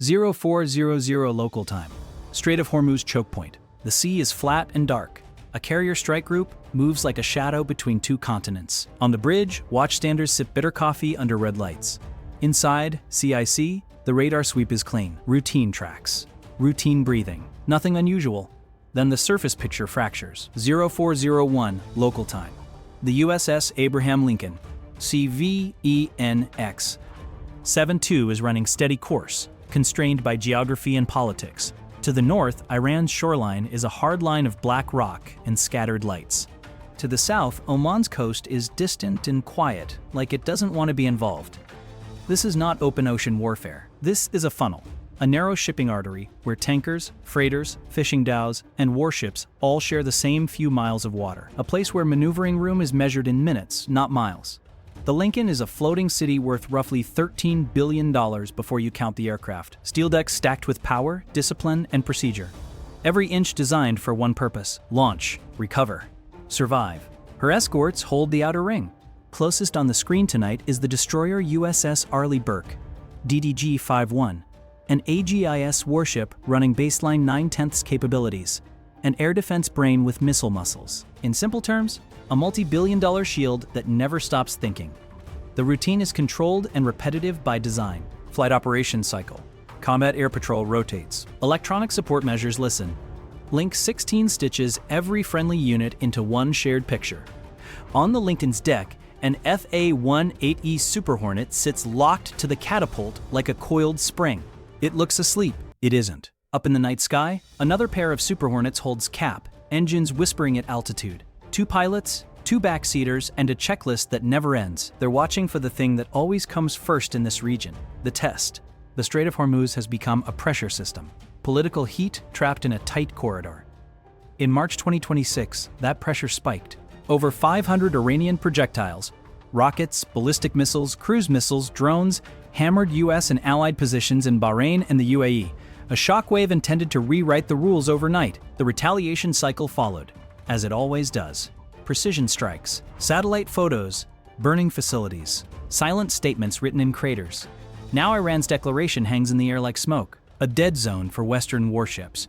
0400 local time. Strait of Hormuz choke point. The sea is flat and dark. A carrier strike group moves like a shadow between two continents. On the bridge, watchstanders sip bitter coffee under red lights. Inside, CIC, the radar sweep is clean. Routine tracks. Routine breathing. Nothing unusual. Then the surface picture fractures. 0401 local time. The USS Abraham Lincoln, CVENX 72 is running steady course, constrained by geography and politics. To the north, Iran's shoreline is a hard line of black rock and scattered lights. To the south, Oman's coast is distant and quiet, like it doesn't want to be involved. This is not open ocean warfare. This is a funnel, a narrow shipping artery where tankers, freighters, fishing dhows, and warships all share the same few miles of water. A place where maneuvering room is measured in minutes, not miles. The Lincoln is a floating city worth roughly $13 billion before you count the aircraft. Steel decks stacked with power, discipline, and procedure. Every inch designed for one purpose: launch, recover, survive. Her escorts hold the outer ring. Closest on the screen tonight is the destroyer USS Arleigh Burke, DDG-51, an Aegis warship running baseline 9/10 capabilities, an air defense brain with missile muscles. In simple terms, a multi-billion-dollar shield that never stops thinking. The routine is controlled and repetitive by design. Flight operations cycle. Combat air patrol rotates. Electronic support measures listen. Link 16 stitches every friendly unit into one shared picture. On the Lincoln's deck, an FA-18E Super Hornet sits locked to the catapult like a coiled spring. It looks asleep. It isn't. Up in the night sky, another pair of Super Hornets holds cap, engines whispering at altitude. 2 pilots, 2 backseaters, and a checklist that never ends. They're watching for the thing that always comes first in this region: the test. The Strait of Hormuz has become a pressure system. Political heat trapped in a tight corridor. In March 2026, that pressure spiked. Over 500 Iranian projectiles, rockets, ballistic missiles, cruise missiles, drones, hammered US and allied positions in Bahrain and the UAE. A shockwave intended to rewrite the rules overnight. The retaliation cycle followed, as it always does. Precision strikes, satellite photos, burning facilities, silent statements written in craters. Now Iran's declaration hangs in the air like smoke, a dead zone for Western warships.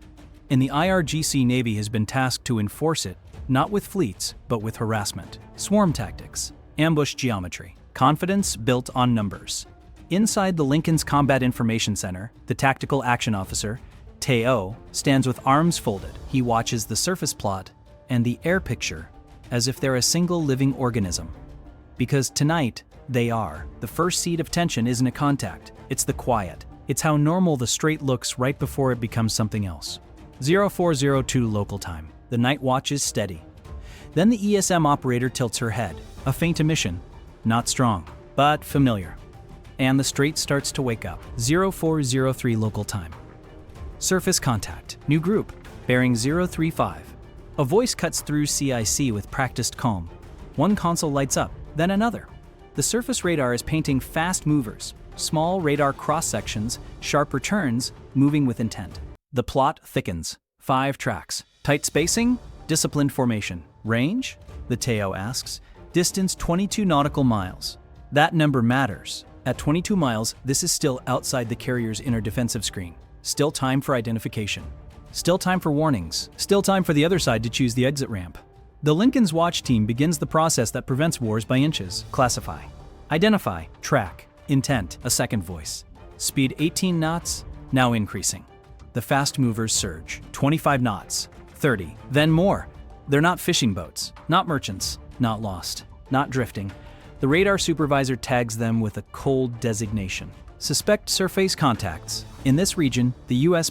And the IRGC Navy has been tasked to enforce it, not with fleets, but with harassment. Swarm tactics, ambush geometry, confidence built on numbers. Inside the Lincoln's Combat Information Center, the Tactical Action Officer, TAO, stands with arms folded. He watches the surface plot and the air picture as if they're a single living organism. Because tonight, they are. The first seed of tension isn't a contact, it's the quiet. It's how normal the strait looks right before it becomes something else. 0402 local time. The night watch is steady. Then the ESM operator tilts her head. A faint emission. Not strong, but familiar. And the strait starts to wake up. 0403 local time. Surface contact. New group. Bearing 035. A voice cuts through CIC with practiced calm. One console lights up, then another. The surface radar is painting fast movers, small radar cross-sections, sharp returns, moving with intent. The plot thickens. 5 tracks. Tight spacing, disciplined formation. Range? The TAO asks. Distance 22 nautical miles. That number matters. At 22 miles, this is still outside the carrier's inner defensive screen. Still time for identification. Still time for warnings. Still time for the other side to choose the exit ramp. The Lincoln's watch team begins the process that prevents wars by inches. Classify. Identify. Track. Intent. A second voice. Speed 18 knots, now increasing. The fast movers surge. 25 knots. 30. Then more. They're not fishing boats. Not merchants. Not lost. Not drifting. The radar supervisor tags them with a cold designation. Suspect surface contacts. In this region, the U.S.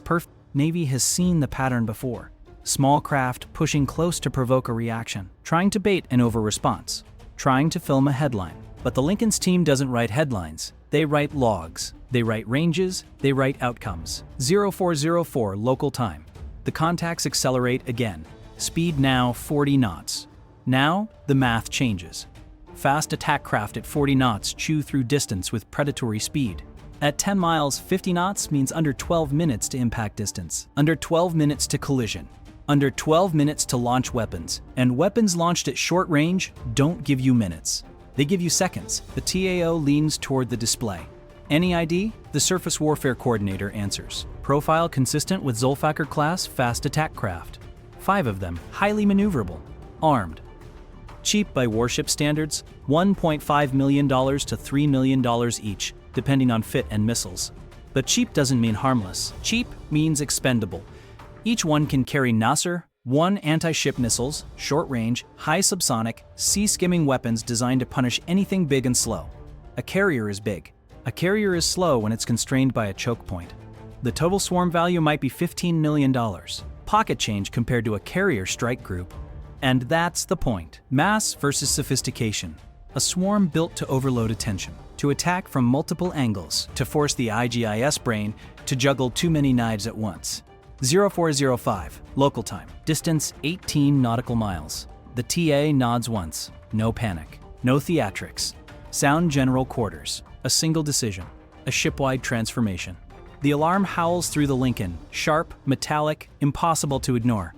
Navy has seen the pattern before. Small craft pushing close to provoke a reaction, trying to bait an over-response, trying to film a headline. But the Lincoln's team doesn't write headlines. They write logs. They write ranges. They write outcomes. 0404 local time. The contacts accelerate again. Speed now 40 knots. Now, the math changes. Fast attack craft at 40 knots chew through distance with predatory speed. At 10 miles, 50 knots means under 12 minutes to impact distance, under 12 minutes to collision, under 12 minutes to launch weapons. And weapons launched at short range don't give you minutes. They give you seconds. The TAO leans toward the display. Any ID? The Surface Warfare Coordinator answers. Profile consistent with Zolfacher-class fast attack craft. 5 of them, highly maneuverable. Armed. Cheap by warship standards, $1.5 million to $3 million each, depending on fit and missiles. But cheap doesn't mean harmless. Cheap means expendable. Each one can carry Nasser, 1 anti-ship missiles, short-range, high subsonic, sea-skimming weapons designed to punish anything big and slow. A carrier is big. A carrier is slow when it's constrained by a choke point. The total swarm value might be $15 million. Pocket change compared to a carrier strike group. And that's the point. Mass versus sophistication. A swarm built to overload attention, to attack from multiple angles, to force the IGIS brain to juggle too many knives at once. 0405, local time. Distance 18 nautical miles. The TA nods once. No panic. No theatrics. Sound general quarters. A single decision. A shipwide transformation. The alarm howls through the Lincoln. Sharp, metallic, impossible to ignore.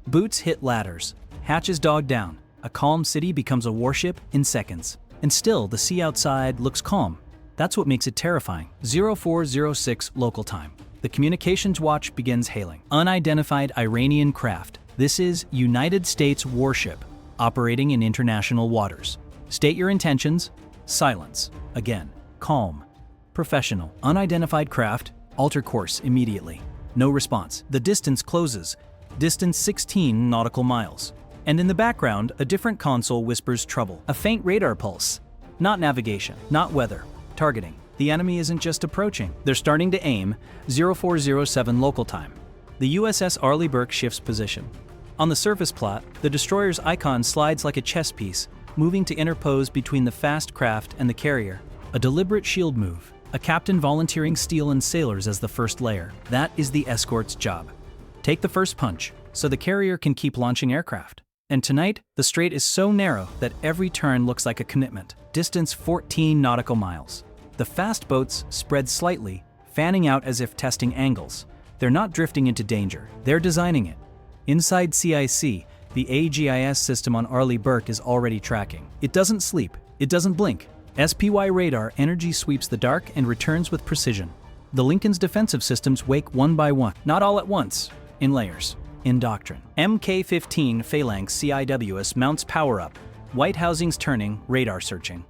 Boots hit ladders. Hatches dog down. A calm city becomes a warship in seconds. And still, the sea outside looks calm. That's what makes it terrifying. 0406 local time. The communications watch begins hailing. Unidentified Iranian craft. This is United States warship operating in international waters. State your intentions. Silence. Again. Calm. Professional. Unidentified craft. Alter course immediately. No response. The distance closes. Distance 16 nautical miles. And in the background, a different console whispers trouble. A faint radar pulse. Not navigation. Not weather. Targeting. The enemy isn't just approaching. They're starting to aim. 0407 local time. The USS Arleigh Burke shifts position. On the surface plot, the destroyer's icon slides like a chess piece, moving to interpose between the fast craft and the carrier. A deliberate shield move. A captain volunteering steel and sailors as the first layer. That is the escort's job. Take the first punch, so the carrier can keep launching aircraft. And tonight, the strait is so narrow that every turn looks like a commitment. Distance 14 nautical miles. The fast boats spread slightly, fanning out as if testing angles. They're not drifting into danger, they're designing it. Inside CIC, the Aegis system on Arleigh Burke is already tracking. It doesn't sleep, it doesn't blink. SPY radar energy sweeps the dark and returns with precision. The Lincoln's defensive systems wake one by one, not all at once, in layers. In doctrine. Mk-15 Phalanx CIWS mounts power up. White housings turning, radar searching.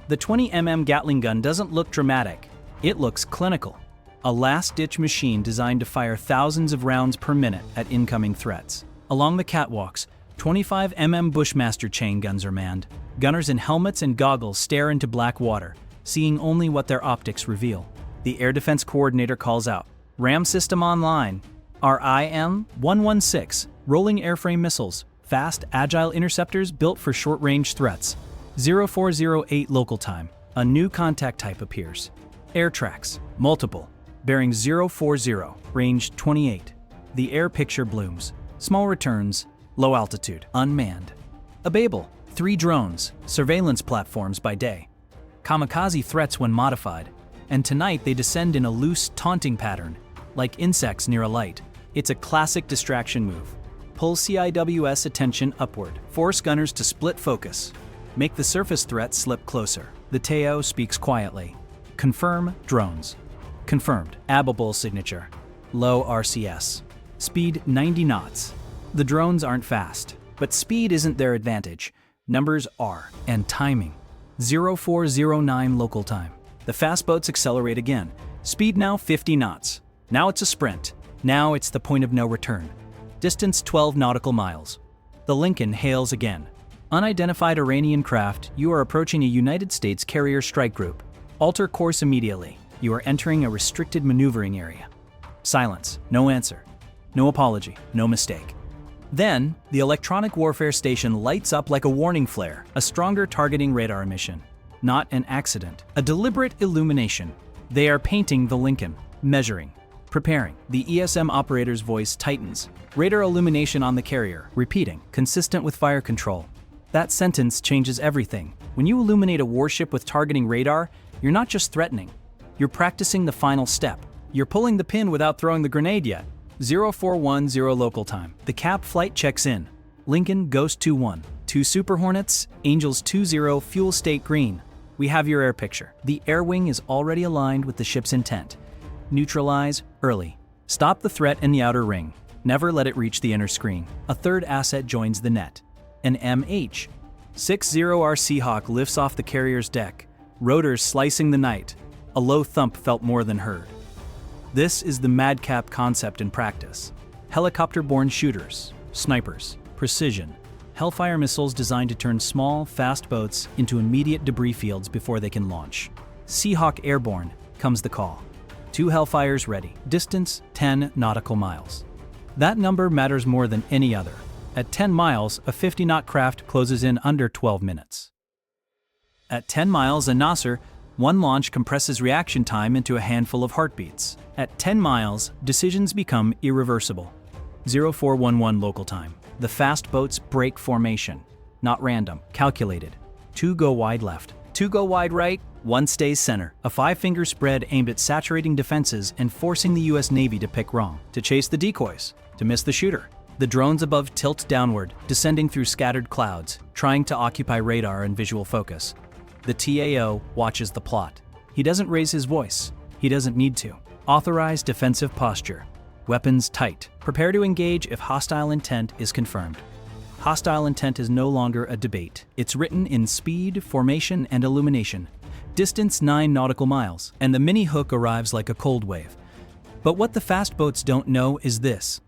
The 20mm Gatling gun doesn't look dramatic. It looks clinical. A last-ditch machine designed to fire thousands of rounds per minute at incoming threats. Along the catwalks, 25mm Bushmaster chain guns are manned. Gunners in helmets and goggles stare into black water, seeing only what their optics reveal. The Air Defense Coordinator calls out, "RAM system online." RIM-116, rolling airframe missiles, fast, agile interceptors built for short-range threats. 0408 local time, a new contact type appears. Air tracks, multiple, bearing 040, range 28. The air picture blooms. Small returns, low altitude, unmanned. A Babel, 3 drones, surveillance platforms by day. Kamikaze threats when modified, and tonight they descend in a loose, taunting pattern, like insects near a light. It's a classic distraction move. Pull CIWS attention upward. Force gunners to split focus. Make the surface threat slip closer. The TAO speaks quietly. Confirm drones. Confirmed. Abable signature. Low RCS. Speed 90 knots. The drones aren't fast, but speed isn't their advantage. Numbers are. And timing. 0409 local time. The fast boats accelerate again. Speed now 50 knots. Now it's a sprint. Now it's the point of no return. Distance 12 nautical miles. The Lincoln hails again. Unidentified Iranian craft, you are approaching a United States carrier strike group. Alter course immediately. You are entering a restricted maneuvering area. Silence. No answer. No apology. No mistake. Then, the electronic warfare station lights up like a warning flare, a stronger targeting radar emission. Not an accident. A deliberate illumination. They are painting the Lincoln. Measuring. Preparing. The ESM operator's voice tightens. Radar illumination on the carrier, repeating, consistent with fire control. That sentence changes everything. When you illuminate a warship with targeting radar, you're not just threatening. You're practicing the final step. You're pulling the pin without throwing the grenade yet. 0410 local time. The cap flight checks in. Lincoln Ghost 2-1. 2 Super Hornets, Angels 2-0, fuel state green. We have your air picture. The air wing is already aligned with the ship's intent. Neutralize early. Stop the threat in the outer ring. Never let it reach the inner screen. A third asset joins the net. An MH-60R Seahawk lifts off the carrier's deck, rotors slicing the night. A low thump felt more than heard. This is the Madcap concept in practice. Helicopter-borne shooters, snipers, precision, Hellfire missiles designed to turn small, fast boats into immediate debris fields before they can launch. Seahawk airborne, comes the call. 2 Hellfires ready. Distance 10 nautical miles. That number matters more than any other. At 10 miles, a 50-knot craft closes in under 12 minutes. At 10 miles, a Nasser, one launch compresses reaction time into a handful of heartbeats. At 10 miles, decisions become irreversible. 0411 local time. The fast boats break formation. Not random, calculated. 2 go wide left, 2 go wide right, 1 stays center. A 5-finger spread aimed at saturating defenses and forcing the US Navy to pick wrong, to chase the decoys, to miss the shooter. The drones above tilt downward, descending through scattered clouds, trying to occupy radar and visual focus. The TAO watches the plot. He doesn't raise his voice. He doesn't need to. Authorized defensive posture. Weapons tight. Prepare to engage if hostile intent is confirmed. Hostile intent is no longer a debate. It's written in speed, formation, and illumination. Distance 9 nautical miles, and the mini hook arrives like a cold wave. But what the fast boats don't know is this.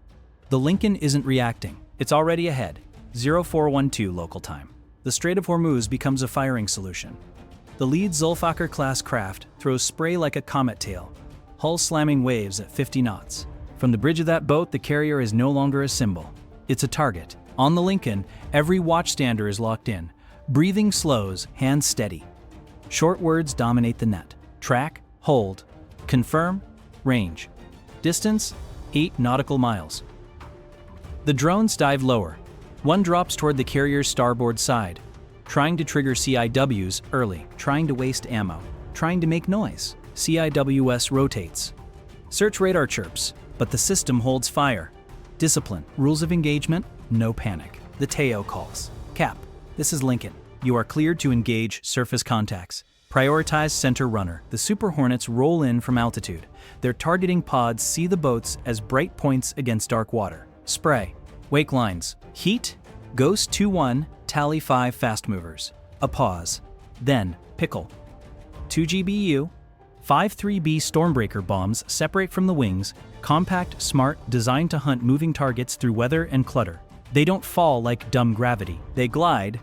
The Lincoln isn't reacting. It's already ahead. 0412 local time. The Strait of Hormuz becomes a firing solution. The lead Zulfikar-class craft throws spray like a comet tail, hull slamming waves at 50 knots. From the bridge of that boat, the carrier is no longer a symbol. It's a target. On the Lincoln, every watchstander is locked in. Breathing slows, hands steady. Short words dominate the net. Track, hold, confirm, range. Distance, 8 nautical miles. The drones dive lower. One drops toward the carrier's starboard side, trying to trigger CIWS early, trying to waste ammo, trying to make noise. CIWS rotates. Search radar chirps, but the system holds fire. Discipline, rules of engagement, no panic. The TAO calls. Cap, this is Lincoln. You are cleared to engage surface contacts. Prioritize center runner. The Super Hornets roll in from altitude. Their targeting pods see the boats as bright points against dark water. Spray. Wake lines. Heat. Ghost 2-1, tally 5 fast movers. A pause. Then, pickle. 2 GBU. 5-3B Stormbreaker bombs separate from the wings, compact, smart, designed to hunt moving targets through weather and clutter. They don't fall like dumb gravity. They glide.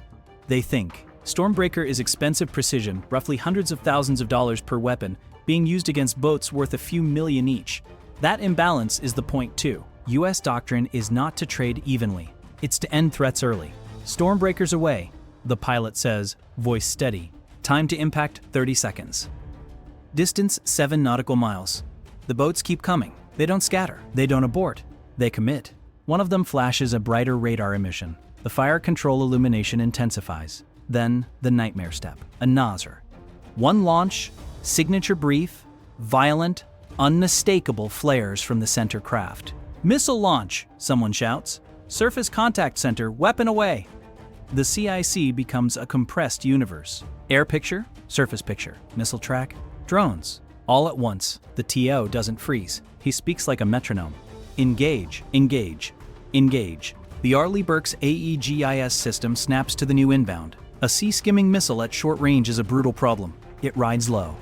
They think. Stormbreaker is expensive precision, roughly hundreds of thousands of dollars per weapon, being used against boats worth a few million each. That imbalance is the point too. US doctrine is not to trade evenly. It's to end threats early. Stormbreaker's away, the pilot says, voice steady. Time to impact 30 seconds. Distance 7 nautical miles. The boats keep coming. They don't scatter. They don't abort. They commit. One of them flashes a brighter radar emission. The fire control illumination intensifies. Then the nightmare step. A Nasser. One launch, signature brief, violent, unmistakable flares from the center craft. Missile launch, someone shouts. Surface contact center, weapon away. The CIC becomes a compressed universe. Air picture, surface picture, missile track, drones. All at once, the TO doesn't freeze. He speaks like a metronome. Engage, engage, engage. The Arleigh Burke's Aegis system snaps to the new inbound. A sea-skimming missile at short range is a brutal problem. It rides low.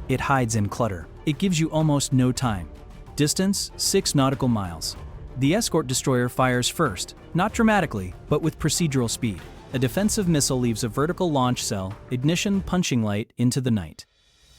It hides in clutter. It gives you almost no time. Distance, 6 nautical miles. The escort destroyer fires first, not dramatically, but with procedural speed. A defensive missile leaves a vertical launch cell, ignition punching light into the night.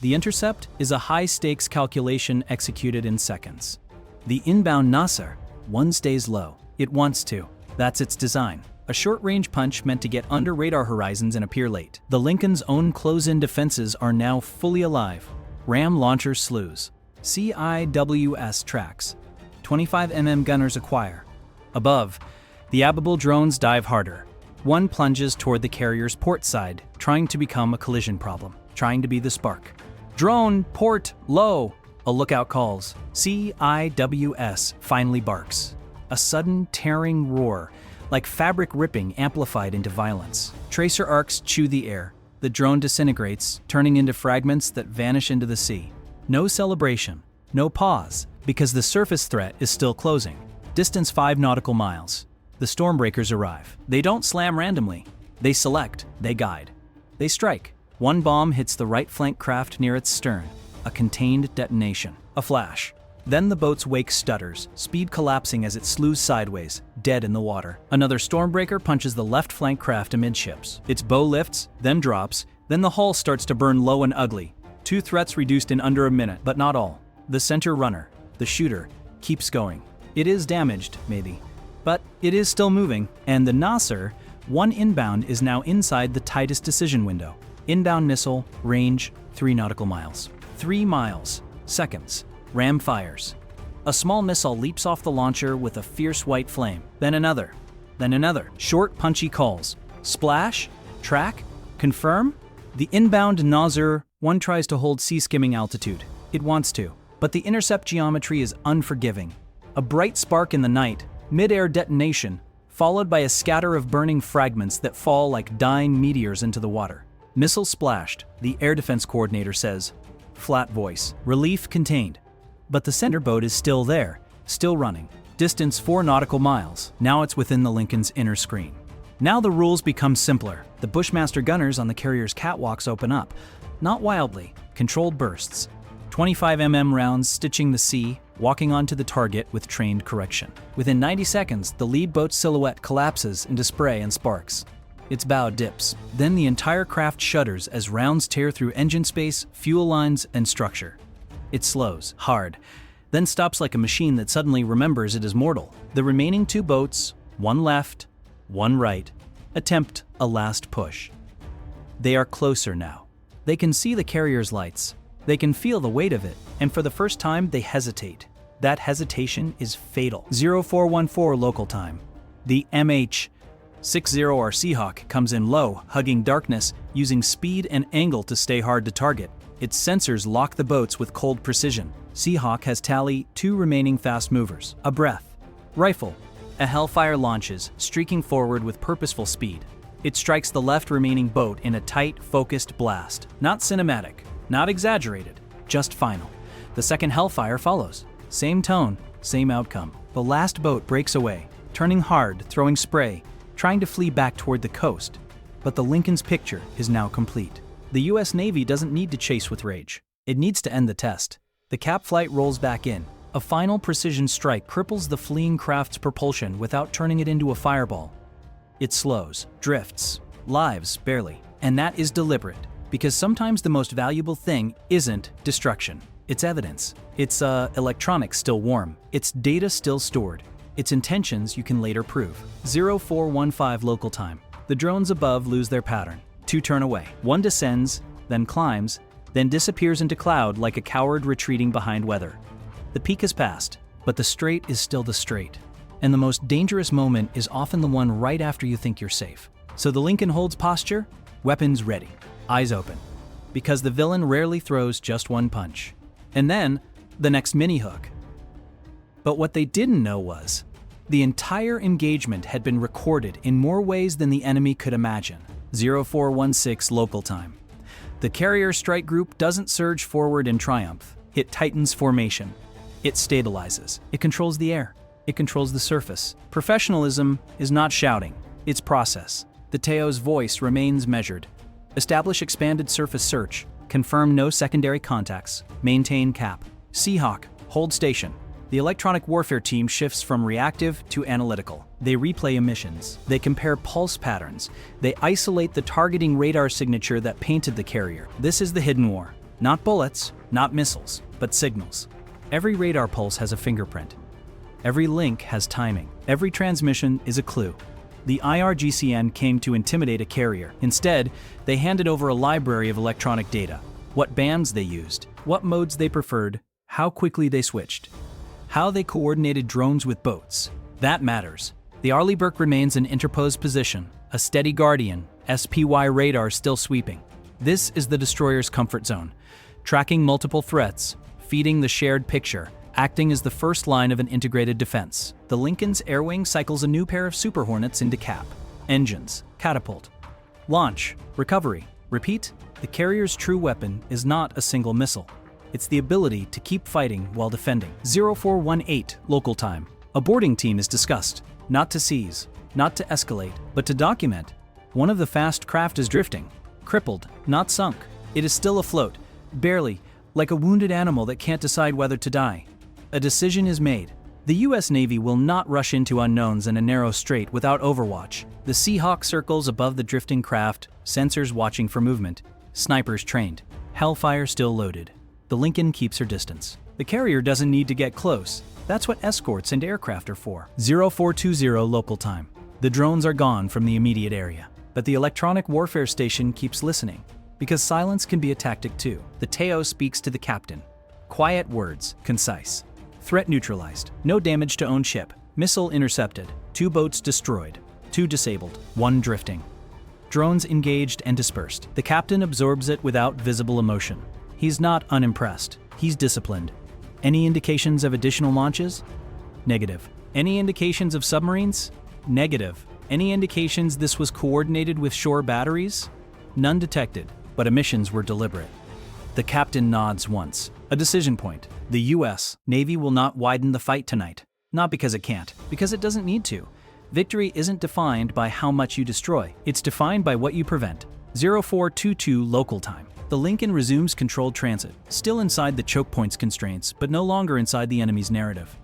The intercept is a high-stakes calculation executed in seconds. The inbound Nasser, one stays low. It wants to. That's its design. A short-range punch meant to get under radar horizons and appear late. The Lincoln's own close-in defenses are now fully alive. Ram launcher slews. CIWS tracks. 25mm gunners acquire. Above, the Ababil drones dive harder. One plunges toward the carrier's port side, trying to become a collision problem, trying to be the spark. Drone, port, low, a lookout calls. CIWS finally barks. A sudden tearing roar, like fabric ripping amplified into violence. Tracer arcs chew the air. The drone disintegrates, turning into fragments that vanish into the sea. No celebration, no pause, because the surface threat is still closing. Distance 5 nautical miles. The stormbreakers arrive. They don't slam randomly. They select, they guide. They strike. One bomb hits the right flank craft near its stern. A contained detonation. A flash. Then the boat's wake stutters, speed collapsing as it slews sideways, dead in the water. Another stormbreaker punches the left flank craft amidships. Its bow lifts, then drops, then the hull starts to burn low and ugly. 2 threats reduced in under a minute, but not all. The center runner, the shooter, keeps going. It is damaged, maybe, but it is still moving, and the Nasser, one inbound, is now inside the tightest decision window. Inbound missile, range 3 nautical miles. 3 miles, seconds. Ram fires. A small missile leaps off the launcher with a fierce white flame. Then another. Then another. Short, punchy calls. Splash? Track? Confirm? The inbound Nasser one tries to hold sea-skimming altitude. It wants to. But the intercept geometry is unforgiving. A bright spark in the night, mid-air detonation, followed by a scatter of burning fragments that fall like dying meteors into the water. Missile splashed, the air defense coordinator says. Flat voice. Relief contained. But the center boat is still there, still running. Distance 4 nautical miles. Now it's within the Lincoln's inner screen. Now the rules become simpler. The Bushmaster gunners on the carrier's catwalks open up. Not wildly, controlled bursts. 25mm rounds stitching the sea, walking onto the target with trained correction. Within 90 seconds, the lead boat's silhouette collapses into spray and sparks. Its bow dips. Then the entire craft shudders as rounds tear through engine space, fuel lines, and structure. It slows, hard, then stops like a machine that suddenly remembers it is mortal. The remaining 2 boats, one left, one right, attempt a last push. They are closer now. They can see the carrier's lights. They can feel the weight of it, and for the first time they hesitate. That hesitation is fatal. 0414 local time. The MH-60R Seahawk comes in low, hugging darkness, using speed and angle to stay hard to target. Its sensors lock the boats with cold precision. Seahawk has tally 2 remaining fast movers. A breath. Rifle. A Hellfire launches, streaking forward with purposeful speed. It strikes the left remaining boat in a tight, focused blast. Not cinematic, not exaggerated, just final. The second Hellfire follows. Same tone, same outcome. The last boat breaks away, turning hard, throwing spray, trying to flee back toward the coast. But the Lincoln's picture is now complete. The U.S. Navy doesn't need to chase with rage. It needs to end the test. The cap flight rolls back in. A final precision strike cripples the fleeing craft's propulsion without turning it into a fireball. It slows, drifts, lives barely. And that is deliberate, because sometimes the most valuable thing isn't destruction. It's evidence. It's electronics still warm. It's data still stored. Its intentions you can later prove. 0415 local time. The drones above lose their pattern. 2 turn away. One descends, then climbs, then disappears into cloud like a coward retreating behind weather. The peak has passed, but the strait is still the strait. And the most dangerous moment is often the one right after you think you're safe. So the Lincoln holds posture, weapons ready, eyes open. Because the villain rarely throws just one punch. And then, the next mini-hook. But what they didn't know was, the entire engagement had been recorded in more ways than the enemy could imagine. 0416 local time. The carrier strike group doesn't surge forward in triumph. It tightens formation. It stabilizes. It controls the air. It controls the surface. Professionalism is not shouting. It's process. The Teo's voice remains measured. Establish expanded surface search. Confirm no secondary contacts. Maintain cap. Seahawk, hold station. The electronic warfare team shifts from reactive to analytical. They replay emissions. They compare pulse patterns. They isolate the targeting radar signature that painted the carrier. This is the hidden war. Not bullets, not missiles, but signals. Every radar pulse has a fingerprint. Every link has timing. Every transmission is a clue. The IRGCN came to intimidate a carrier. Instead, they handed over a library of electronic data. What bands they used, what modes they preferred, how quickly they switched. How they coordinated drones with boats. That matters. The Arleigh Burke remains in interposed position, a steady guardian, SPY radar still sweeping. This is the destroyer's comfort zone, tracking multiple threats, feeding the shared picture, acting as the first line of an integrated defense. The Lincoln's air wing cycles a new pair of Super Hornets into cap. Engines, catapult. Launch, recovery, Repeat, the carrier's true weapon is not a single missile. It's the ability to keep fighting while defending. 0418 local time. A boarding team is discussed, not to seize, not to escalate, but to document. One of the fast craft is drifting, crippled, not sunk. It is still afloat, barely, like a wounded animal that can't decide whether to die. A decision is made. The U.S. Navy will not rush into unknowns in a narrow strait without overwatch. The Seahawk circles above the drifting craft, sensors watching for movement, snipers trained, Hellfire still loaded. The Lincoln keeps her distance. The carrier doesn't need to get close. That's what escorts and aircraft are for. 0420 local time. The drones are gone from the immediate area, but the electronic warfare station keeps listening, because silence can be a tactic too. The Teo speaks to the captain. Quiet words, concise. Threat neutralized. No damage to own ship. Missile intercepted. 2 boats destroyed. 2 disabled. 1 drifting. Drones engaged and dispersed. The captain absorbs it without visible emotion. He's not unimpressed. He's disciplined. Any indications of additional launches? Negative. Any indications of submarines? Negative. Any indications this was coordinated with shore batteries? None detected, but emissions were deliberate. The captain nods once. A decision point. The U.S. Navy will not widen the fight tonight. Not because it can't, because it doesn't need to. Victory isn't defined by how much you destroy. It's defined by what you prevent. 0422 local time. The Lincoln resumes controlled transit, still inside the chokepoints constraints, but no longer inside the enemy's narrative.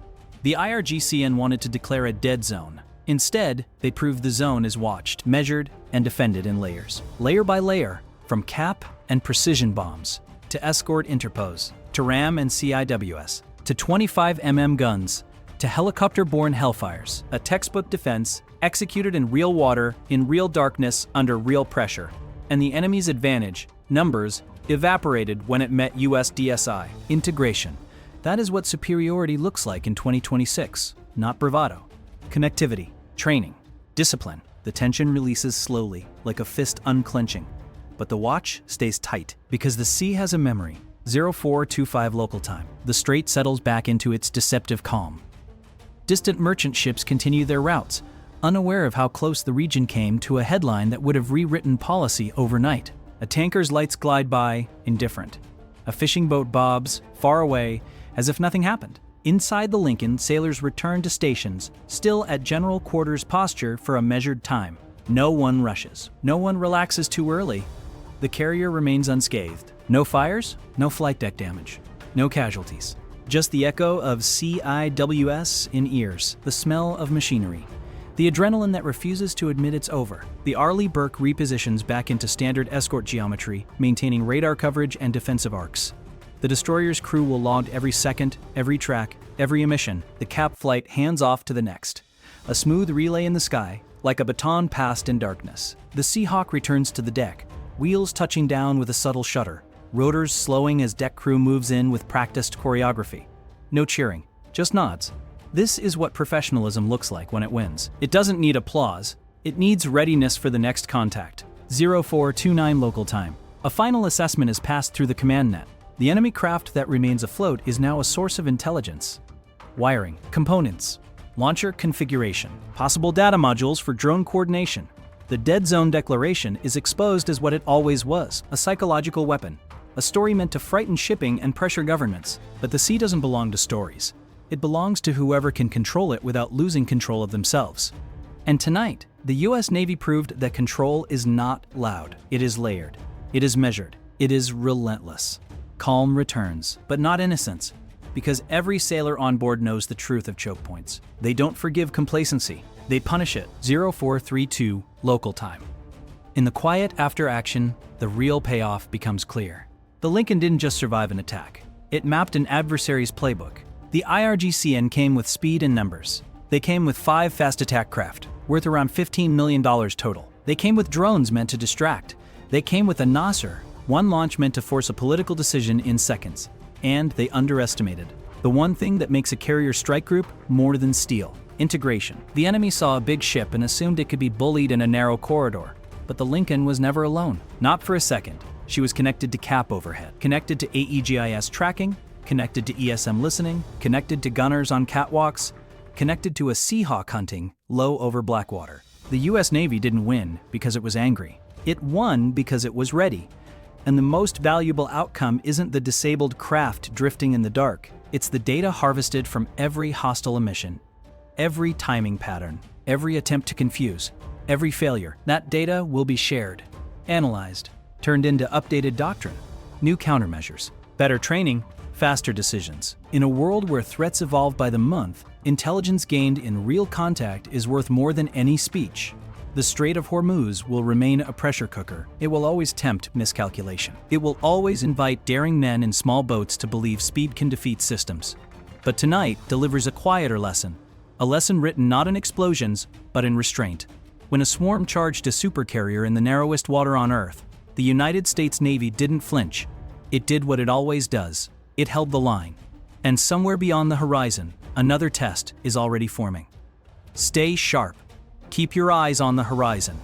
The IRGCN wanted to declare a dead zone. Instead, they proved the zone is watched, measured, and defended in layers. Layer by layer, from cap and precision bombs, to escort interpose, to RAM and CIWS, to 25mm guns, to helicopter-borne Hellfires, a textbook defense executed in real water, in real darkness, under real pressure. And the enemy's advantage, numbers, evaporated when it met US DSI. Integration. That is what superiority looks like in 2026, not bravado. Connectivity, training, discipline. The tension releases slowly, like a fist unclenching. But the watch stays tight, because the sea has a memory. 0425 local time. The strait settles back into its deceptive calm. Distant merchant ships continue their routes, unaware of how close the region came to a headline that would have rewritten policy overnight. A tanker's lights glide by, indifferent. A fishing boat bobs, far away, as if nothing happened. Inside the Lincoln, sailors return to stations, still at general quarters posture for a measured time. No one rushes. No one relaxes too early. The carrier remains unscathed. No fires, no flight deck damage, no casualties. Just the echo of CIWS in ears, the smell of machinery. The adrenaline that refuses to admit it's over. The Arleigh Burke repositions back into standard escort geometry, maintaining radar coverage and defensive arcs. The destroyer's crew will log every second, every track, every emission. The cap flight hands off to the next. A smooth relay in the sky, like a baton passed in darkness. The Seahawk returns to the deck, wheels touching down with a subtle shudder, rotors slowing as deck crew moves in with practiced choreography. No cheering, just nods. This is what professionalism looks like when it wins. It doesn't need applause, it needs readiness for the next contact. 0429 local time. A final assessment is passed through the command net. The enemy craft that remains afloat is now a source of intelligence. Wiring, components, launcher configuration, possible data modules for drone coordination. The dead zone declaration is exposed as what it always was, a psychological weapon. A story meant to frighten shipping and pressure governments. But the sea doesn't belong to stories. It belongs to whoever can control it without losing control of themselves. And tonight, the US Navy proved that control is not loud. It is layered. It is measured. It is relentless. Calm returns, but not innocence, because every sailor on board knows the truth of choke points. They don't forgive complacency. They punish it. 0432 local time. In the quiet after action, the real payoff becomes clear. The Lincoln didn't just survive an attack. It mapped an adversary's playbook. The IRGCN came with speed and numbers. They came with 5 fast attack craft, worth around $15 million total. They came with drones meant to distract. They came with a Nasser, one launch meant to force a political decision in seconds. And they underestimated the one thing that makes a carrier strike group more than steel: integration. The enemy saw a big ship and assumed it could be bullied in a narrow corridor. But the Lincoln was never alone. Not for a second. She was connected to cap overhead, connected to AEGIS tracking, connected to ESM listening, connected to gunners on catwalks, connected to a Seahawk hunting low over Blackwater. The US Navy didn't win because it was angry. It won because it was ready. And the most valuable outcome isn't the disabled craft drifting in the dark, it's the data harvested from every hostile mission. Every timing pattern, every attempt to confuse, every failure. That data will be shared, analyzed, turned into updated doctrine, new countermeasures, better training, faster decisions. In a world where threats evolve by the month, intelligence gained in real contact is worth more than any speech. The Strait of Hormuz will remain a pressure cooker. It will always tempt miscalculation. It will always invite daring men in small boats to believe speed can defeat systems. But tonight delivers a quieter lesson. A lesson written not in explosions, but in restraint. When a swarm charged a supercarrier in the narrowest water on Earth, the United States Navy didn't flinch. It did what it always does. It held the line. And somewhere beyond the horizon, another test is already forming. Stay sharp. Keep your eyes on the horizon.